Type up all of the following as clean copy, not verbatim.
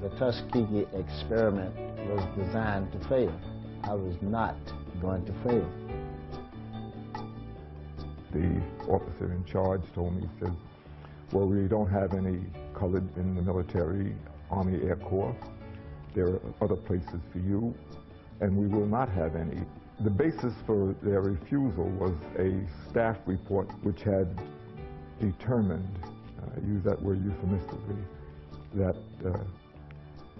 The Tuskegee experiment was designed to fail. I was not going to fail. The officer in charge told me, he said, well, we don't have any colored in the military, Army Air Corps. There are other places for you, and we will not have any. The basis for their refusal was a staff report which had determined, I use that word euphemistically, that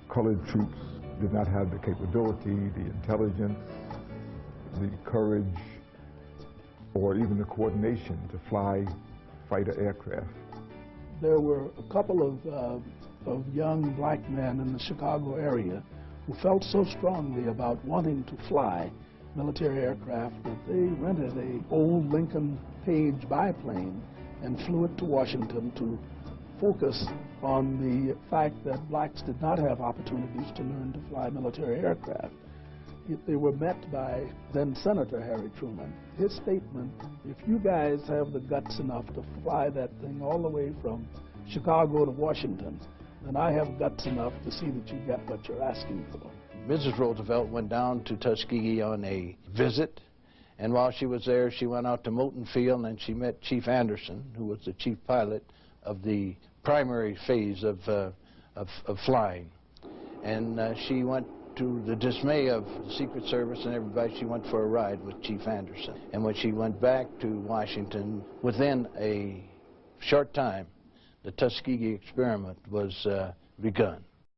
colored troops did not have the capability, the intelligence, the courage, or even the coordination to fly fighter aircraft. There were a couple of young black men in the Chicago area who felt so strongly about wanting to fly military aircraft that they rented an old Lincoln Page biplane and flew it to Washington to focus on the fact that blacks did not have opportunities to learn to fly military aircraft. They were met by then Senator Harry Truman. His statement, if you guys have the guts enough to fly that thing all the way from Chicago to Washington, then I have guts enough to see that you get what you're asking for. Mrs. Roosevelt went down to Tuskegee on a visit, and while she was there, she went out to Moulton Field and she met Chief Anderson, who was the chief pilot of the primary phase of flying. And she went, to the dismay of the Secret Service and everybody, she went for a ride with Chief Anderson. And when she went back to Washington, within a short time, the Tuskegee experiment was begun.